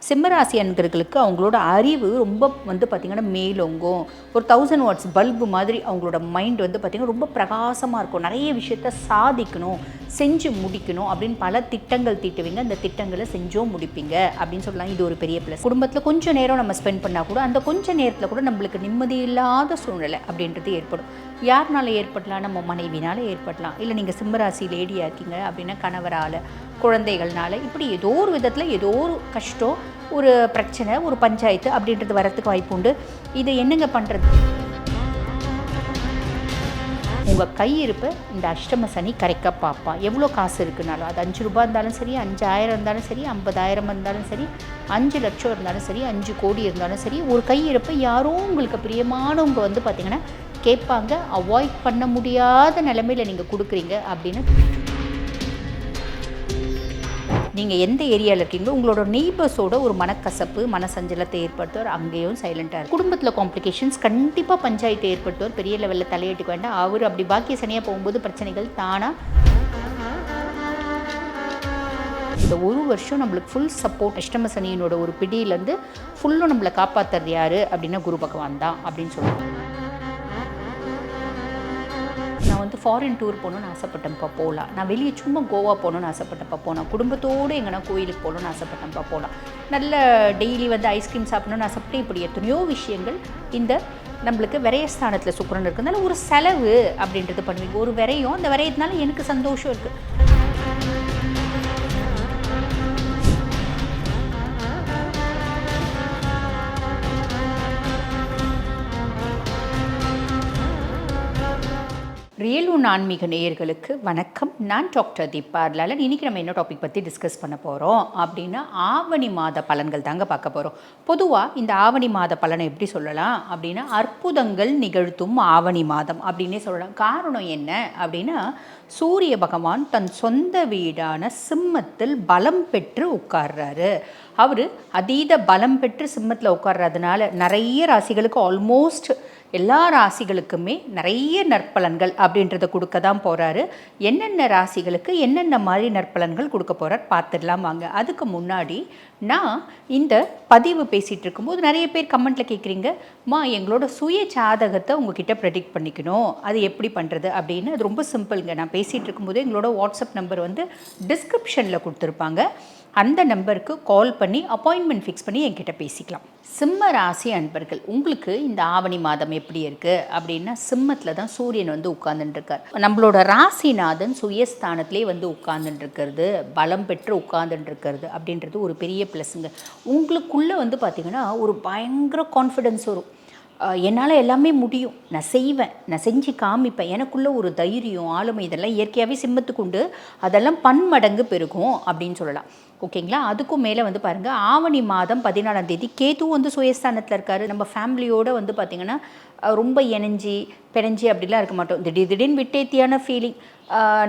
சிம்மராசி அன்பர்களுக்கு அவங்களோட அறிவு ரொம்ப பார்த்திங்கன்னா மேலோங்கும். ஒரு 1000 வாட்ஸ் பல்பு மாதிரி அவங்களோட மைண்ட் பார்த்திங்கன்னா ரொம்ப பிரகாசமாக இருக்கும். நிறைய விஷயத்த சாதிக்கணும், செஞ்சு முடிக்கணும் அப்படின்னு பல திட்டங்கள் தீட்டுவீங்க. அந்த திட்டங்களை செஞ்சோம் முடிப்பீங்க அப்படின்னு சொல்லலாம். இது ஒரு பெரிய ப்ளஸ். குடும்பத்தில் கொஞ்சம் நேரம் நம்ம ஸ்பெண்ட் பண்ணால் கூட அந்த கொஞ்சம் நேரத்தில் கூட நம்மளுக்கு நிம்மதி இல்லாத சூழ்நிலை அப்படின்றது ஏற்படும். யாருனால ஏற்படலாம்? நம்ம மனைவினால் ஏற்படலாம். இல்லை நீங்கள் சிம்மராசி லேடியாக இருக்கீங்க அப்படின்னா கணவரால், குழந்தைகள்னால, இப்படி ஏதோ ஒரு விதத்தில் ஏதோ ஒரு கஷ்டம், ஒரு பிரச்சனை, ஒரு பஞ்சாயத்து அப்படின்றது வரத்துக்கு வாய்ப்பு உண்டு. இது என்னங்க பண்ணுறது? உங்கள் கையிருப்பை இந்த அஷ்டம சனி கரைக்க பார்ப்பான். எவ்வளோ காசு இருக்குனாலும், அது 5 ரூபா இருந்தாலும் சரி, 5000 இருந்தாலும் சரி, 50,000 இருந்தாலும் சரி, 5 லட்சம் இருந்தாலும் சரி, 5 கோடி இருந்தாலும் சரி, ஒரு கையிருப்பை யாரோ உங்களுக்கு பிரியமானவங்க பார்த்திங்கன்னா கேட்பாங்க. அவாய்ட் பண்ண முடியாத நிலைமையில் நீங்கள் கொடுக்குறீங்க அப்படின்னு. நீங்கள் எந்த ஏரியாவில் இருக்கீங்களோ உங்களோட நெய்பர்ஸோட ஒரு மனக்கசப்பு, மனசஞ்சலத்தை ஏற்படுத்துவார். அங்கேயும் சைலண்ட்டாக இருக்கும். குடும்பத்தில் காம்ப்ளிகேஷன்ஸ், கண்டிப்பாக பஞ்சாயத்தை ஏற்படுத்துவார். பெரிய லெவலில் தலையிட்டுக்க வேண்டாம். அவர் அப்படி பாக்கிய சனியாக போகும்போது பிரச்சனைகள் தானாக. இந்த ஒரு வருஷம் நம்மளுக்கு ஃபுல் சப்போர்ட். அஷ்டம சனியினோட ஒரு பிடியிலேருந்து ஃபுல்லும் நம்மளை காப்பாற்றுறது யார் அப்படின்னா குரு பகவான் தான் அப்படின்னு சொல்லுவாங்க. நான் ஃபாரின் டூர் போகணுன்னு ஆசைப்பட்டேன்ப்பா, போகலாம். நான் வெளியே சும்மா கோவா போகணுன்னு ஆசைப்பட்டேன்ப்பா, போனேன். குடும்பத்தோடு எங்கன்னா கோயிலுக்கு போகணுன்னு ஆசைப்பட்டேன்ப்பா, போகலாம். நல்ல டெய்லி ஐஸ்கிரீம் சாப்பிடணுன்னு ஆசைப்பட்டு இப்படி எத்தனையோ விஷயங்கள் இந்த நம்மளுக்கு விரயஸ்தானத்தில் சுக்கிரன் இருக்கிறதுனால ஒரு செலவு அப்படின்றது பண்ணுவீங்க. ஒரு விரயம், அந்த விரயத்தினால எனக்கு சந்தோஷம் இருக்குது. ரியல் ஒன் ஆன்மீக நேயர்களுக்கு வணக்கம். நான் டாக்டர் தீபா லாலன். இன்றைக்கி நம்ம என்ன டாபிக் பற்றி டிஸ்கஸ் பண்ண போகிறோம் அப்படின்னா ஆவணி மாத பலன்கள் தாங்க பார்க்க போகிறோம். பொதுவாக இந்த ஆவணி மாத பலனை எப்படி சொல்லலாம் அப்படின்னா அற்புதங்கள் நிகழ்த்தும் ஆவணி மாதம் அப்படின்னே சொல்லலாம். காரணம் என்ன அப்படின்னா சூரிய பகவான் தன் சொந்த வீடான சிம்மத்தில் பலம் பெற்று உட்கார்றாரு. அவர் அதீத பலம் பெற்று சிம்மத்தில் உட்கார்றதுனால நிறைய ராசிகளுக்கு, ஆல்மோஸ்ட் எல்லா ராசிகளுக்குமே நிறைய நற்பலன்கள் அப்படின்றத கொடுக்க தான் போகிறாரு. என்னென்ன ராசிகளுக்கு என்னென்ன மாதிரி நற்பலன்கள் கொடுக்க போகிறார் பார்த்துடலாம் வாங்க. அதுக்கு முன்னாடி நான் இந்த பதிவு பேசிகிட்டு இருக்கும்போது நிறைய பேர் கமெண்ட்டில் கேட்குறீங்க, எங்களோட சுய ஜாதகத்தை உங்ககிட்ட ப்ரெடிக்ட் பண்ணிக்கணும், அது எப்படி பண்ணுறது அப்படின்னு. அது ரொம்ப சிம்பிளுங்க. நான் பேசிகிட்டு இருக்கும்போது எங்களோட வாட்ஸ்அப் நம்பர் டிஸ்கிரிப்ஷனில் கொடுத்துருப்பாங்க. அந்த நம்பருக்கு கால் பண்ணி அப்பாயின்மெண்ட் ஃபிக்ஸ் பண்ணி என்கிட்ட பேசிக்கலாம். சிம்ம ராசி அன்பர்கள், உங்களுக்கு இந்த ஆவணி மாதம் எப்படி இருக்குது அப்படின்னா சிம்மத்தில் தான் சூரியன் உட்கார்ந்துட்டுருக்கார். நம்மளோட ராசிநாதன் சுயஸ்தானத்திலே உட்கார்ந்துட்டுருக்கிறது, பலம் பெற்று உட்கார்ந்துட்டுருக்கிறது அப்படின்றது ஒரு பெரிய ப்ளஸ்ஸுங்க. உங்களுக்குள்ளே பார்த்திங்கன்னா ஒரு பயங்கர கான்ஃபிடென்ஸ் வரும். என்னால் எல்லாமே முடியும், நான் செய்வேன், நான் செஞ்சு காமிப்பேன், எனக்குள்ளே ஒரு தைரியம், ஆளுமை, இதெல்லாம் இயற்கையாகவே சிம்மத்துக்கு உண்டு. அதெல்லாம் பன்மடங்கு பெருகும் அப்படின்னு சொல்லலாம். ஓகேங்களா? அதுக்கும் மேலே பாருங்கள், ஆவணி மாதம் 14ஆம் தேதி கேது சுயஸ்தானத்தில் இருக்கார். நம்ம ஃபேமிலியோடு பார்த்திங்கன்னா ரொம்ப இணைஞ்சி பிணைஞ்சி அப்படிலாம் இருக்க மாட்டோம். திடீர்னு விட்டேத்தியான ஃபீலிங்,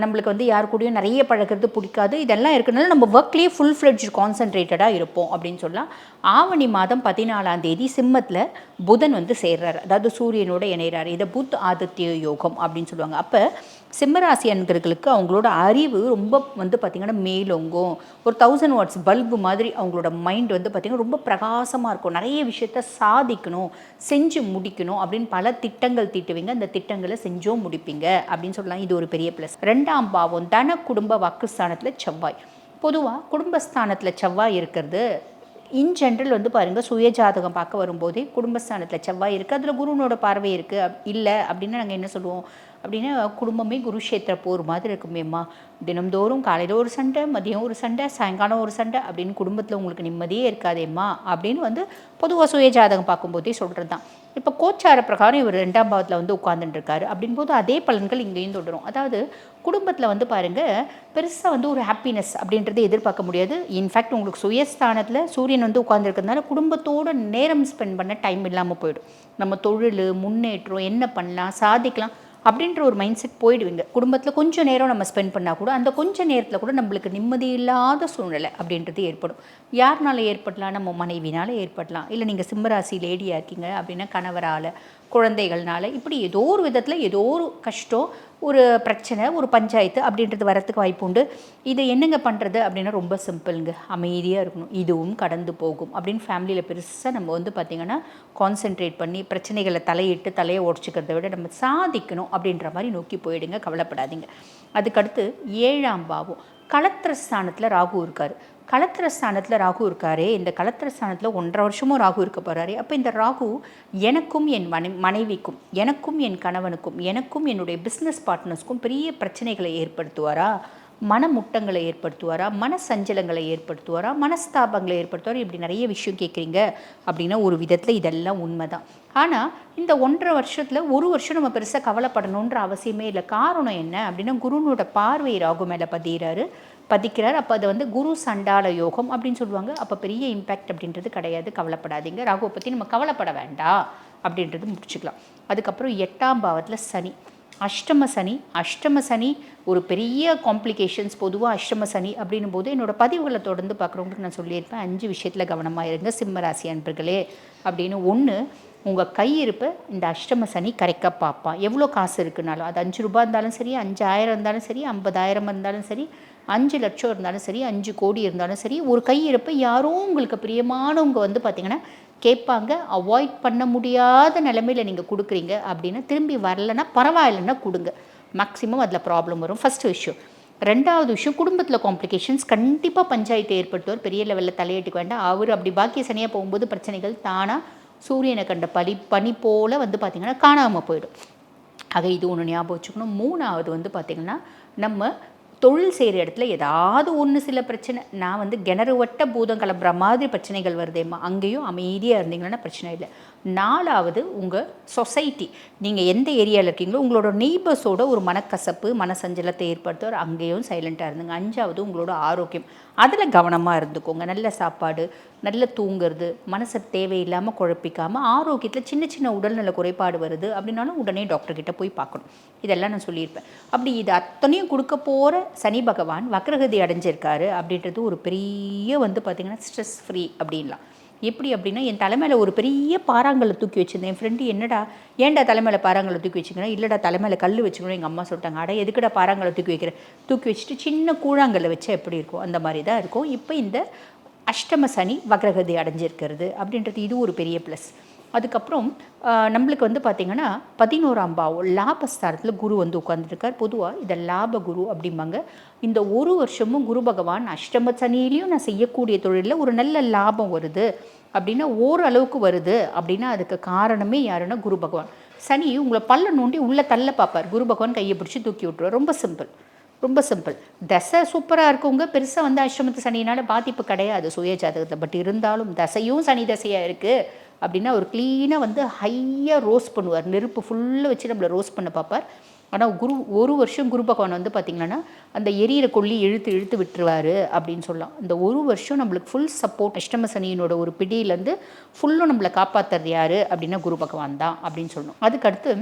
நம்மளுக்கு யார் கூடயும் நிறைய பழகிறது பிடிக்காது. இதெல்லாம் இருக்கிறதுனால நம்ம ஒர்க்லேயே ஃபுல் ஃப்ளெட்ஜ் கான்சன்ட்ரேட்டடாக இருப்போம் அப்படின்னு சொல்லலாம். ஆவணி மாதம் 14ஆம் தேதி சிம்மத்தில் புதன் சேர்றாரு, அதாவது சூரியனோட இணைகிறாரு. இதை புத் ஆதித்ய யோகம் அப்படின்னு சொல்லுவாங்க. அப்போ சிம்மராசி அன்பர்களுக்கு அவங்களோட அறிவு ரொம்ப பார்த்திங்கன்னா மேலோங்கும். ஒரு 1000 வாட்ஸ் பல்பு மாதிரி அவங்களோட மைண்ட் பார்த்திங்கன்னா ரொம்ப பிரகாசமாக இருக்கும். நிறைய விஷயத்த சாதிக்கணும், செஞ்சு முடிக்கணும் அப்படின்னு பல திட்டங்கள் தீட்டுவீங்க. அந்த திட்டங்களை செஞ்சோம் முடிப்பீங்க அப்படின்னு சொல்லலாம். இது ஒரு பெரிய ப்ளஸ். 2ஆம் பாவம் தன குடும்ப வாக்குஸ்தானத்தில் செவ்வாய். பொதுவாக குடும்பஸ்தானத்தில் செவ்வாய் இருக்கிறது இன் ஜென்ரல் பாருங்கள், சுயஜாதகம் பார்க்க வரும்போதே குடும்பஸ்தானத்தில் செவ்வாய் இருக்குது, அதில் குருனோட பார்வை இருக்குது. இல்லை அப்படின்னா நாங்கள் என்ன சொல்லுவோம் அப்படின்னா குடும்பமே குருஷேத்திர போர் மாதிரி இருக்குமேம்மா, தினம்தோறும் காலையில் ஒரு சண்டை, மதியம் ஒரு சண்டை, சாயங்காலம் ஒரு சண்டை அப்படின்னு குடும்பத்தில் உங்களுக்கு நிம்மதியே இருக்காதேம்மா அப்படின்னு பொதுவாக சுயஜாதகம் பார்க்கும்போதே சொல்கிறது தான். இப்போ கோச்சார பிரகாரம் இவர் 2ஆம் பாவத்தில் உட்கார்ந்துட்டுருக்காரு அப்படின் போது அதே பலன்கள் இங்கேயும் தொடரும். அதாவது குடும்பத்தில் பாருங்கள், பெருசாக ஒரு ஹாப்பினஸ் அப்படின்றத எதிர்பார்க்க முடியாது. இன்ஃபேக்ட் உங்களுக்கு சுயஸ்தானத்தில் சூரியன் உட்கார்ந்துருக்கிறதுனால குடும்பத்தோடு நேரம் ஸ்பெண்ட் பண்ண டைம் இல்லாமல் போயிடும். நம்ம தொழில் முன்னேற்றம், என்ன பண்ணலாம், சாதிக்கலாம் அப்படின்ற ஒரு மைண்ட் செட் போயிடுவீங்க. குடும்பத்தில் கொஞ்சம் நேரம் நம்ம ஸ்பெண்ட் பண்ணால் கூட அந்த கொஞ்சம் நேரத்தில் கூட நம்மளுக்கு நிம்மதி இல்லாத சூழ்நிலை அப்படின்றது ஏற்படும். யாருனால ஏற்படலாம்? நம்ம மனைவினால் ஏற்படலாம். இல்லை நீங்கள் சிம்மராசி லேடியாக இருக்கீங்க அப்படின்னா கணவரால், குழந்தைகள்னால, இப்படி ஏதோ ஒரு விதத்தில் ஏதோ ஒரு கஷ்டம், ஒரு பிரச்சனை, ஒரு பஞ்சாயத்து அப்படின்றது வரத்துக்கு வாய்ப்பு உண்டு. இது என்னங்க பண்ணுறது அப்படின்னா ரொம்ப சிம்பிளுங்க. அமைதியாக இருக்கணும். இதுவும் கடந்து போகும் அப்படின்னு ஃபேமிலியில் பெருசாக நம்ம வந்து பார்த்திங்கன்னா கான்சென்ட்ரேட் பண்ணி பிரச்சனைகளை தலையிட்டு தலையை உடச்சிக்கிறத விட நம்ம சாதிக்கணும் அப்படின்ற மாதிரி நோக்கி போயிடுங்க. கவலைப்படாதீங்க. அதுக்கடுத்து 7ஆம் பாவம் களத்திரஸ்தானத்தில் ராகு இருக்கார். களத்திரஸ்தானத்தில் ராகு இருக்காரு. இந்த களத்திரஸ்தானத்தில் 1.5 வருஷமும் ராகு இருக்க போகிறாரு. அப்போ இந்த ராகு எனக்கும் என் மனைவிக்கும், எனக்கும் என் கணவனுக்கும், எனக்கும் என்னுடைய பிஸ்னஸ் பார்ட்னர்ஸ்க்கும் பெரிய பிரச்சனைகளை ஏற்படுத்துவாரா, மனமுட்டங்களை ஏற்படுத்துவாரா, மன சஞ்சலங்களை ஏற்படுத்துவாரா, மனஸ்தாபங்களை ஏற்படுத்துவாரா, இப்படி நிறைய விஷயம் கேட்குறீங்க அப்படின்னா ஒரு விதத்தில் இதெல்லாம் உண்மை தான். ஆனால் இந்த 1.5 வருஷத்தில் ஒரு வருஷம் நம்ம பெருசாக கவலைப்படணுன்ற அவசியமே இல்லை. காரணம் என்ன அப்படின்னா குருனோட பார்வை ராகு மேலே பதிக்கிறார். அப்போ அதை வந்து குரு சண்டால யோகம் அப்படின்னு சொல்லுவாங்க. அப்போ பெரிய இம்பேக்ட் அப்படின்றது கிடையாது. கவலைப்படாதீங்க. ராகுவை பற்றி நம்ம கவலைப்பட வேண்டாம் அப்படின்றது முடிச்சுக்கலாம். அதுக்கப்புறம் 8ஆம் பாவத்தில் சனி, அஷ்டம சனி ஒரு பெரிய காம்ப்ளிகேஷன்ஸ். பொதுவாக அஷ்டம சனி அப்படின்னும் போது என்னோடய பதிவுகளை தொடர்ந்து பார்க்குறவங்களுக்கு நான் சொல்லியிருப்பேன் 5 விஷயத்தில் கவனமாக இருங்க சிம்மராசி அன்பர்களே அப்படின்னு. 1, உங்கள் கையிருப்பை இந்த அஷ்டம சனி கரைக்க பார்ப்பான். எவ்வளோ காசு இருக்குனாலும் அது 5 ரூபா இருந்தாலும் சரி, 5000 இருந்தாலும் சரி, 50,000 இருந்தாலும் சரி, 5 லட்சம் இருந்தாலும் சரி, 5 கோடி இருந்தாலும் சரி, ஒரு கையிருப்பை யாரோ உங்களுக்கு பிரியமானவங்க வந்து பார்த்திங்கன்னா கேட்பாங்க. அவாய்ட் பண்ண முடியாத நிலைமையில் நீங்கள் கொடுக்குறீங்க அப்படின்னா திரும்பி வரலைன்னா பரவாயில்லைன்னா கொடுங்க. மேக்ஸிமம் அதில் ப்ராப்ளம் வரும். ஃபஸ்ட்டு விஷயம். 2வது விஷயம், குடும்பத்தில் காம்ப்ளிகேஷன்ஸ் கண்டிப்பாக பஞ்சாயத்து ஏற்படுத்துவார். பெரிய லெவலில் தலையிட்டுக்க வேண்டாம். அவர் அப்படி பாக்கிய சனியாக போகும்போது பிரச்சனைகள் தானாக சூரியனை கண்ட பனி போல் வந்து பார்த்திங்கன்னா காணாமல் போயிடும். ஆக இது ஒன்று ஞாபகம் வச்சுக்கணும். 3வது வந்து பார்த்திங்கன்னா நம்ம தொழில் செய்கிற இடத்துல ஏதாவது ஒன்று சில பிரச்சனை, நான் வந்து கிணறு வட்ட பூதம் கிளம்புற மாதிரி பிரச்சனைகள் வருதேம்மா, அங்கேயும் அமைதியாக இருந்தீங்கன்னா பிரச்சனை இல்லை. 4வது உங்கள் சொசைட்டி, நீங்கள் எந்த ஏரியாவில் இருக்கீங்களோ உங்களோட நெய்பர்ஸோட ஒரு மனக்கசப்பு மனசஞ்சலத்தை ஏற்படுத்துவார், அங்கேயும் சைலண்ட்டாக இருந்துங்க. 5வது உங்களோட ஆரோக்கியம், அதில் கவனமாக இருந்துக்கோங்க. நல்ல சாப்பாடு, நல்ல தூங்குறது, மனசை தேவையில்லாமல் குழப்பிக்காமல், ஆரோக்கியத்தில் சின்ன சின்ன உடல்நல குறைபாடு வருது அப்படின்னாலும் உடனே டாக்டர்கிட்ட போய் பார்க்கணும். இதெல்லாம் நான் சொல்லியிருப்பேன். அப்படி இது அத்தனையும் கொடுக்க போகிற சனி பகவான் வக்ரகதி அடைஞ்சிருக்காரு அப்படின்றது ஒரு பெரிய வந்து பார்த்திங்கன்னா ஸ்ட்ரெஸ் ஃப்ரீ அப்படின்லாம். எப்படி அப்படின்னா என் தலைமையில் ஒரு பெரிய பாறாங்கல்லை தூக்கி வச்சுருந்தேன். என் ஃப்ரெண்டு என்னடா ஏன்டா தலைமையில் பாறாங்கல்லை தூக்கி வச்சுக்கணும், இல்லைடா தலைமையில் கல் வச்சுக்கணும் எங்கள் அம்மா சொல்லிட்டாங்க. அட எதுக்குடா பாறாங்கல்லை தூக்கி வைக்கிறேன், தூக்கி வச்சுட்டு சின்ன கூழாங்கல்லை வச்சா எப்படி இருக்கும் அந்த மாதிரி தான் இருக்கும். இப்போ இந்த அஷ்டம சனி வக்ரகதி அடைஞ்சிருக்கிறது அப்படின்றது இது ஒரு பெரிய ப்ளஸ். அதுக்கப்புறம் நம்மளுக்கு வந்து பார்த்திங்கன்னா 11ஆம் பாவம் லாபஸ்தானத்தில் குரு வந்து உட்காந்துருக்கார். பொதுவாக இதை லாப குரு அப்படிம்பாங்க. இந்த ஒரு வருஷமும் குரு பகவான் அஷ்டம சனியிலையும் நான் செய்யக்கூடிய தொழிலில் ஒரு நல்ல லாபம் வருது அப்படின்னா ஓரளவுக்கு வருது அப்படின்னா அதுக்கு காரணமே யாருன்னா குரு பகவான். சனி உங்களை பல்ல நோண்டி உள்ளே தள்ள பார்ப்பார், குரு பகவான் கையை பிடிச்சி தூக்கி விட்டுருவார். ரொம்ப சிம்பிள். தசை சூப்பராக இருக்கவங்க பெருசாக வந்து அஷ்டமத்து சனியினால் பாதிப்பு கிடையாது சுய ஜாதகத்தில். பட் இருந்தாலும் தசையும் சனி தசையாக இருக்குது அப்படின்னா ஒரு க்ளீனாக வந்து ஹையாக ரோஸ்ட் பண்ணுவார், நெருப்பு ஃபுல்லாக வச்சு நம்மளை ரோஸ்ட் பண்ண பார்ப்பார். ஆனால் ஒரு வருஷம் குரு பகவான் வந்து பார்த்திங்கன்னா அந்த எரியிற கொல்லி இழுத்து விட்டுருவார் அப்படின்னு சொல்லலாம். இந்த ஒரு வருஷம் நம்மளுக்கு ஃபுல் சப்போர்ட், அஷ்டம சனியினோட ஒரு பிடியிலேருந்து ஃபுல்லும் நம்மளை காப்பாற்றுறது யார் அப்படின்னா குரு பகவான் தான் அப்படின்னு சொல்லணும். அதுக்கடுத்து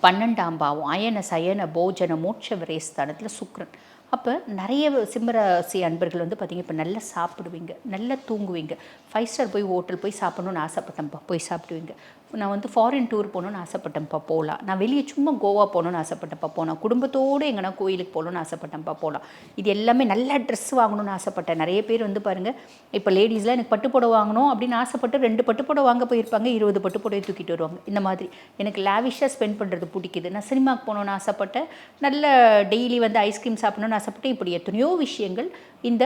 12ஆம் பாவம் அயன சயன போஜன மோட்ச விரயஸ்தானத்தில் சுக்ரன். அப்போ நிறைய சிம்மராசி அன்பர்கள் வந்து பார்த்திங்க இப்போ நல்லா சாப்பிடுவீங்க, நல்லா தூங்குவீங்க. 5 ஸ்டார் போய் ஹோட்டல் போய் சாப்பிடணுன்னு ஆசைப்பட்டேன்ப்பா, போய் சாப்பிடுவீங்க. நான் வந்து ஃபாரின் டூர் போகணுன்னு ஆசைப்பட்டேன்ப்பா, போகலாம். நான் வெளியே சும்மா கோவா போகணுன்னு ஆசைப்பட்டேன்ப்பா, போனேன். குடும்பத்தோடு எங்கன்னா கோயிலுக்கு போகணுன்னு ஆசைப்பட்டேன்ப்பா, போகலாம். இது எல்லாமே நல்லா ட்ரெஸ் வாங்கணும்னு ஆசைப்பட்டேன். நிறைய பேர் வந்து பாருங்கள் இப்போ லேடிஸ்லாம் எனக்கு பட்டுப்புடவை வாங்கணும் அப்படின்னு ஆசைப்பட்டு 2 பட்டுப்புடவை வாங்க போயிருப்பாங்க, 20 பட்டுப்புடவை தூக்கிட்டு வருவாங்க. இந்த மாதிரி எனக்கு லாவிஷாக ஸ்பெண்ட் பண்ணுறது பிடிக்குது. நான் சினிமாவுக்கு போகணுன்னு ஆசைப்பட்டேன், நல்ல டெய்லி வந்து ஐஸ்கிரீம் சாப்பிடணும்னு ஆசைப்பட்டு, இப்படி எத்தனையோ விஷயங்கள் இந்த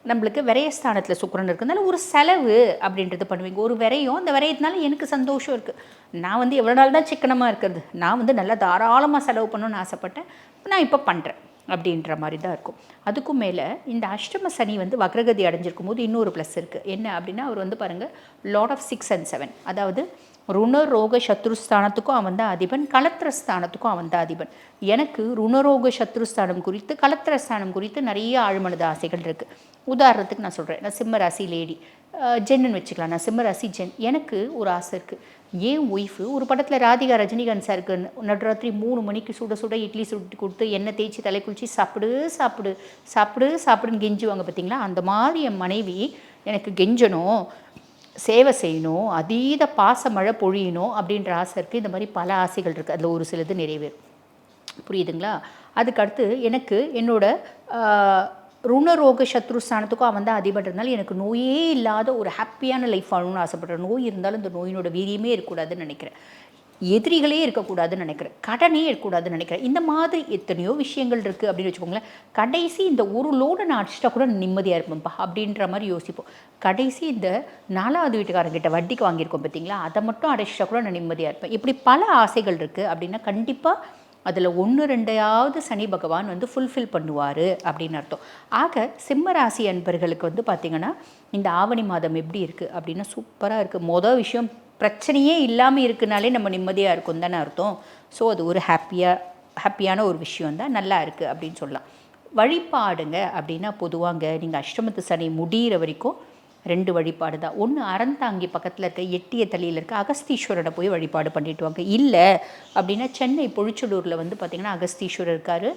நம்மளுக்கு விரயஸ்தானத்தில் சுக்கிரன் இருக்கிறதுனால ஒரு செலவு அப்படின்றது பண்ணுவீங்க. ஒரு விரயம், அந்த விரயத்தினால எனக்கு சந்தோஷம் இருக்குது. நான் வந்து எவ்வளோ நாள் தான் சிக்கனமாக இருக்கிறது, நான் வந்து நல்லா தாராளமாக செலவு பண்ணணும்னு ஆசைப்பட்டேன், நான் இப்போ பண்ணுறேன் அப்படின்ற மாதிரி தான் இருக்கும். அதுக்கும் மேலே இந்த அஷ்டம சனி வந்து வக்ரகதி அடைஞ்சிருக்கும் போது இன்னொரு ப்ளஸ் இருக்குது. என்ன அப்படின்னா அவர் வந்து பாருங்கள் லார்ட் ஆஃப் 6 and 7, அதாவது ருணரோக சத்ருஸ்தானத்துக்கும் அவன் தான் அதிபன், களத்திரஸ்தானத்துக்கும் அவன் தான் அதிபன். எனக்கு ருணரோக சத்ருஸ்தானம் குறித்து களத்திரஸ்தானம் குறித்து நிறைய ஆழ்மனது ஆசைகள் இருக்குது. உதாரணத்துக்கு நான் சொல்கிறேன், நான் சிம்மராசி லேடி ஜென்னு வச்சுக்கலாம், நான் சிம்மராசி ஜென். எனக்கு ஒரு ஆசை இருக்குது, ஏன் ஒய்ஃபு ஒரு படத்தில் ராதிகா ரஜினிகாந்த் சாருக்கு நடுராத்திரி 3 மணிக்கு சுட சுட இட்லி சுட்டு கொடுத்து எண்ணெய் தேய்ச்சி தலை குளிச்சு சாப்பிடுன்னு கெஞ்சுவாங்க பார்த்தீங்களா, அந்த மாதிரி என் மனைவி எனக்கு கெஞ்சணும், சேவை செய்யணும், அதீத பாச மழை பொழியணும் அப்படின்ற ஆசை இருக்குது. இந்த மாதிரி பல ஆசைகள் இருக்குது, அதில் ஒரு சிலது நிறைவேறும். புரியுதுங்களா? அதுக்கடுத்து எனக்கு என்னோட ருணரோக சத்ருஸ்தானத்துக்கும் அவன் தான் அதிபன்றதுனால எனக்கு நோயே இல்லாத ஒரு ஹாப்பியான லைஃப் வாழணும்னு ஆசைப்படுறேன். நோய் இருந்தாலும் இந்த நோயினோட வீரியமே இருக்கக்கூடாதுன்னு நினைக்கிறேன். எதிரிகளே இருக்கக்கூடாதுன்னு நினைக்கிறேன். கடனே இருக்கக்கூடாதுன்னு நினைக்கிறேன். இந்த மாதிரி எத்தனையோ விஷயங்கள் இருக்குது அப்படின்னு வச்சுக்கோங்களேன். கடைசி இந்த ஒரு லோனை நான் அடிச்சிட்டா கூட நிம்மதியாக இருப்பேன்ப்பா அப்படின்ற மாதிரி யோசிப்போம். கடைசி இந்த 4வது வீட்டுக்காரங்கிட்ட வட்டிக்கு வாங்கியிருக்கோம் பார்த்தீங்களா, அதை மட்டும் அடைச்சிட்டா கூட நான் நிம்மதியாக இருப்பேன். இப்படி பல ஆசைகள் இருக்குது அப்படின்னா கண்டிப்பாக அதில் 1, 2 சனி பகவான் வந்து ஃபுல்ஃபில் பண்ணுவார் அப்படின்னு அர்த்தம். ஆக சிம்ம ராசி அன்பர்களுக்கு வந்து பார்த்திங்கன்னா இந்த ஆவணி மாதம் எப்படி இருக்குது அப்படின்னா சூப்பராக இருக்குது. மொதல் விஷயம், பிரச்சனையே இல்லாமல் இருக்குனாலே நம்ம நிம்மதியாக இருக்கும் தானே அர்த்தம். ஸோ அது ஒரு ஹாப்பியான ஒரு விஷயந்தான், நல்லா இருக்குது அப்படின்னு சொல்லலாம். வழிபாடுங்க அப்படின்னா பொதுவாங்க நீங்கள் அஷ்டமத்து சனி முடிகிற வரைக்கும் 2 வழிபாடு தான். ஒன்று அறந்தாங்கி பக்கத்தில் இருக்க எட்டிய தளியில் இருக்க அகஸ்தீஸ்வரனை போய் வழிபாடு பண்ணிட்டு வாங்க. இல்லை அப்படின்னா சென்னை பொழிச்சலூரில் வந்து பார்த்திங்கன்னா அகஸ்தீஸ்வரர் இருக்கார்.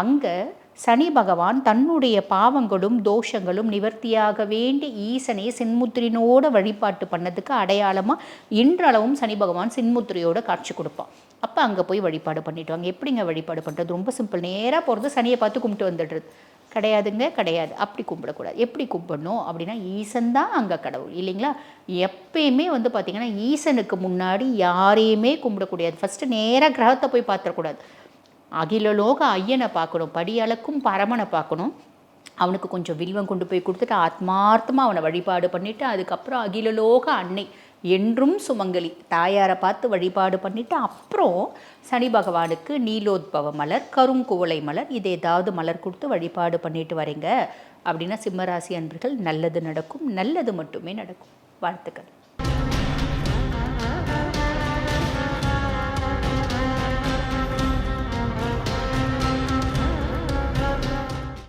அங்கே சனி பகவான் தன்னுடைய பாவங்களும் தோஷங்களும் நிவர்த்தியாக வேண்டி ஈசனை சின்முத்திரினோட வழிபாட்டு பண்ணதுக்கு அடையாளமாக இன்றளவும் சனி பகவான் சின்முத்திரையோட காட்சி கொடுப்பான். அப்போ அங்கே போய் வழிபாடு பண்ணிட்டு வாங்க. எப்படிங்க வழிபாடு பண்ணுறது? ரொம்ப சிம்பிள். நேராக போகிறது, சனியை பார்த்து கும்பிட்டு வந்துடுறது கிடையாதுங்க, கிடையாது. அப்படி கும்பிடக்கூடாது. எப்படி கும்பிடணும் அப்படின்னா ஈசன் தான் அங்கே கடவுள் இல்லைங்களா? எப்பயுமே வந்து பார்த்திங்கன்னா ஈசனுக்கு முன்னாடி யாரையுமே கும்பிடக்கூடாது. ஃபஸ்ட்டு நேராக கிரகத்தை போய் பார்த்துடக்கூடாது. அகிலலோக ஐயனை பார்க்கணும், படியளக்கும் பரமனை பார்க்கணும். அவனுக்கு கொஞ்சம் வில்வம் கொண்டு போய் கொடுத்துட்டு ஆத்மார்த்தமாக அவனை வழிபாடு பண்ணிவிட்டு அதுக்கப்புறம் அகிலலோக அன்னை என்றும் சுமங்கலி தாயாரை பார்த்து வழிபாடு பண்ணிவிட்டு அப்புறம் சனி பகவானுக்கு நீலோத்பவ மலர், கருங்குவளை மலர், இது ஏதாவது மலர் கொடுத்து வழிபாடு பண்ணிட்டு வரீங்க அப்படின்னா சிம்மராசி அன்பர்கள் நல்லது நடக்கும். நல்லது மட்டுமே நடக்கும். வாழ்த்துக்கள்.